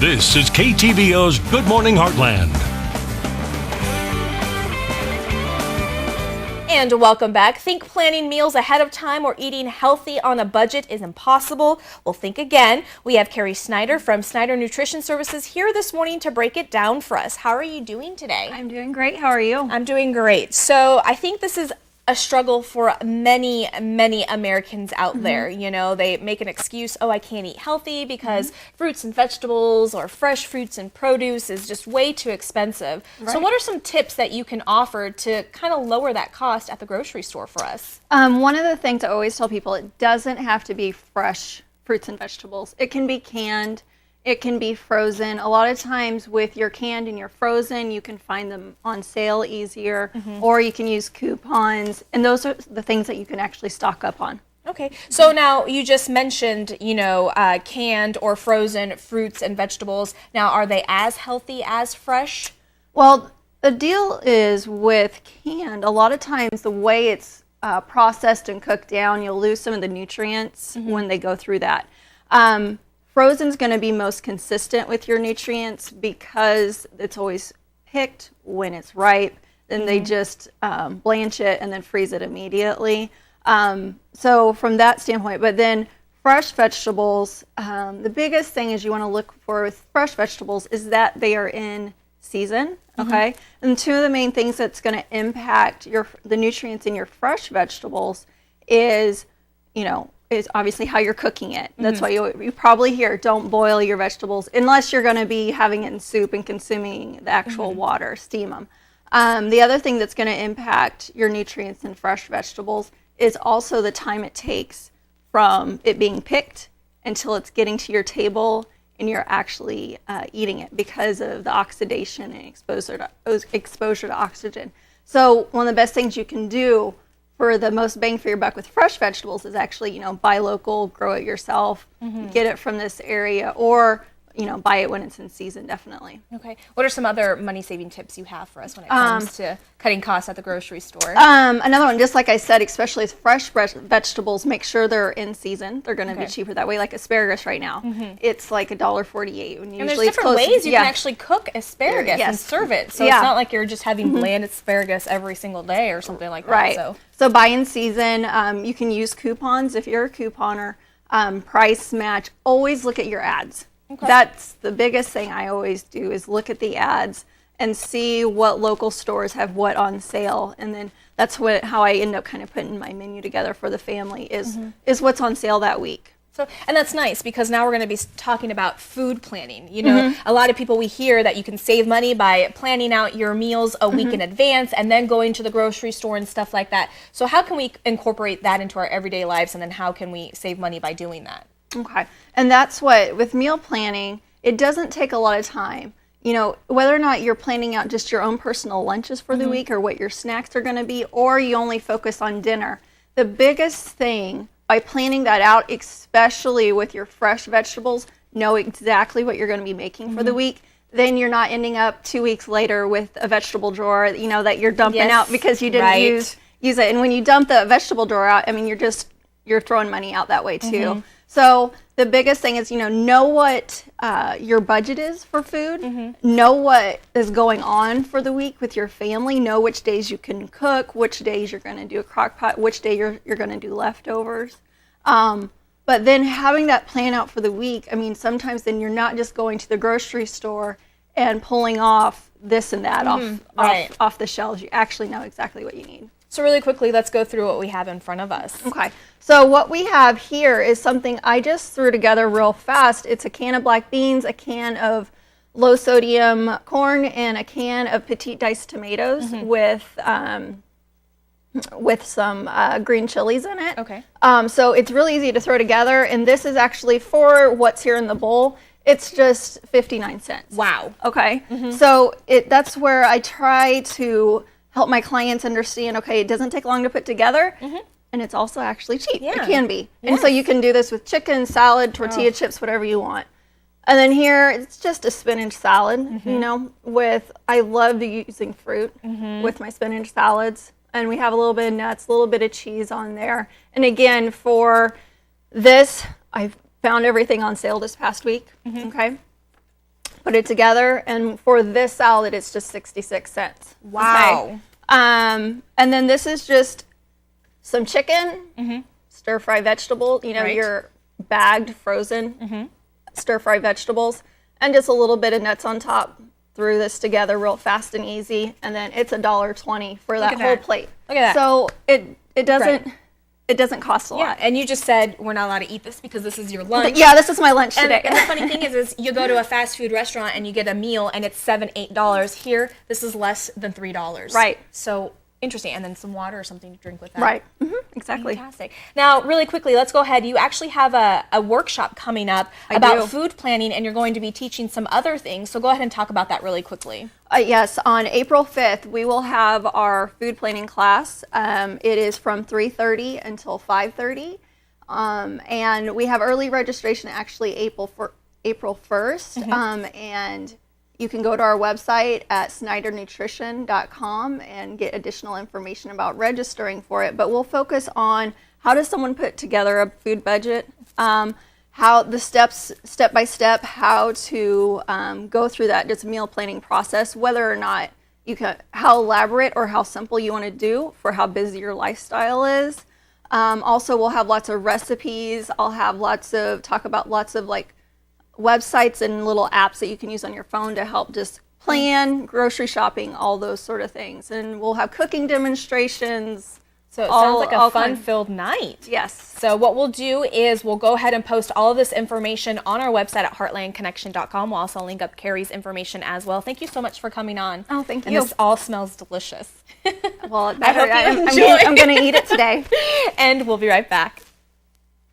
This is KTVO's Good Morning Heartland. And welcome back. Think planning meals ahead of time or eating healthy on a budget is impossible? Well, think again. We have Carrie Snyder from Snyder Nutrition Services here this morning to break it down for us. How are you doing today? I'm doing great. How are you? I'm doing great. So I think this is a struggle for many Americans out there. You know, they make an excuse, oh, I can't eat healthy because fruits and vegetables or fresh fruits and produce is just way too expensive. Right. So what are some tips that you can offer to kind of lower that cost at the grocery store for us? One of the things I always tell people, it doesn't have to be fresh fruits and vegetables. It can be canned. It can be frozen. A lot of times with your canned and your frozen, you can find them on sale easier, or you can use coupons, and those are the things that you can actually stock up on. Okay, so now you just mentioned, you know, canned or frozen fruits and vegetables. Now, are they as healthy as fresh? Well, the deal is with canned, a lot of times the way it's processed and cooked down, you'll lose some of the nutrients when they go through that. Frozen's going to be most consistent with your nutrients because it's always picked when it's ripe. Then they just blanch it and then freeze it immediately. So from that standpoint, but then fresh vegetables, the biggest thing is you want to look for with fresh vegetables is that they are in season, okay? And two of the main things that's going to impact the nutrients in your fresh vegetables is, you know, is obviously how you're cooking it. That's why you probably hear, don't boil your vegetables unless you're going to be having it in soup and consuming the actual water, steam them. The other thing that's going to impact your nutrients in fresh vegetables is also the time it takes from it being picked until it's getting to your table and you're actually eating it because of the oxidation and exposure to oxygen. So one of the best things you can do for the most bang for your buck with fresh vegetables is actually, you know, buy local, grow it yourself, get it from this area, or, you know, buy it when it's in season, definitely. Okay. What are some other money-saving tips you have for us when it comes to cutting costs at the grocery store? Another one, just like I said, especially with fresh vegetables, make sure they're in season. They're going to be cheaper that way. Like asparagus right now, it's like $1.48. And there's different ways you can actually cook asparagus and serve it. So it's not like you're just having bland asparagus every single day or something like that. Right. So buy in season. You can use coupons if you're a couponer. Price match. Always look at your ads. Okay. That's the biggest thing I always do is look at the ads and see what local stores have what on sale, and then that's how I end up kind of putting my menu together for the family is what's on sale that week. So, and that's nice because now we're going to be talking about food planning. You know, a lot of people, we hear that you can save money by planning out your meals a week in advance and then going to the grocery store and stuff like that. So how can we incorporate that into our everyday lives, and then how can we save money by doing that? Okay, and that's what, with meal planning, it doesn't take a lot of time. You know, whether or not you're planning out just your own personal lunches for the week or what your snacks are going to be, or you only focus on dinner, the biggest thing by planning that out, especially with your fresh vegetables, know exactly what you're going to be making for the week. Then you're not ending up 2 weeks later with a vegetable drawer, you know, that you're dumping out because you didn't use it. And when you dump the vegetable drawer out, I mean, you're throwing money out that way too. So the biggest thing is, you know what your budget is for food, know what is going on for the week with your family, know which days you can cook, which days you're going to do a crock pot, which day you're going to do leftovers. But then having that plan out for the week, I mean, sometimes then you're not just going to the grocery store and pulling off this and that off the shelves. You actually know exactly what you need. So really quickly, let's go through what we have in front of us. Okay. So what we have here is something I just threw together real fast. It's a can of black beans, a can of low sodium corn, and a can of petite diced tomatoes with some green chilies in it. Okay. So it's really easy to throw together, and this is actually for what's here in the bowl. It's just 59 cents. Wow. Okay. So that's where I try to help my clients understand, okay, it doesn't take long to put together, and it's also actually cheap. It can be. And so you can do this with chicken, salad, tortilla chips, whatever you want. And then here, it's just a spinach salad, you know, I love using fruit with my spinach salads. And we have a little bit of nuts, a little bit of cheese on there. And again, for this, I found everything on sale this past week, okay? put it together, and for this salad, it's just 66 cents. Wow. Okay? And then this is just some chicken, stir-fry vegetable, Right. your bagged, frozen stir-fry vegetables, and just a little bit of nuts on top. Threw this together real fast and easy, and then it's $1.20 for that at whole that. plate. Look at that. So it doesn't Right. it doesn't cost a Yeah, lot. and you just said we're not allowed to eat this because this is your lunch. Yeah, this is my lunch And, today. and the funny thing is you go to a fast food restaurant and you get a meal and it's $7, $8. Here, this is less than $3. Right. So interesting. And then some water or something to drink with that. Right. Exactly. Fantastic. Now, really quickly, let's go ahead. You actually have a workshop coming up about do. food planning, and you're going to be teaching some other things. So go ahead and talk about that really quickly. Yes, on April 5th, we will have our food planning class. It is from 3:30 until 5:30. And we have early registration actually April 1st. And you can go to our website at snydernutrition.com and get additional information about registering for it. But we'll focus on how does someone put together a food budget, how the steps, step by step, how to go through that just meal planning process, whether or not you can, how elaborate or how simple you want to do for how busy your lifestyle is. Also, we'll have lots of recipes. I'll have talk about lots of like websites and little apps that you can use on your phone to help just plan grocery shopping, all those sort of things. And we'll have cooking demonstrations. So it sounds like a all kind- fun-filled night. Yes. So what we'll do is we'll go ahead and post all of this information on our website at heartlandconnection.com. We'll also link up Carrie's information as well. Thank you so much for coming on. Oh, thank And you. this all smells delicious. Well, I hope you enjoy. I'm going to eat it today. And we'll be right back.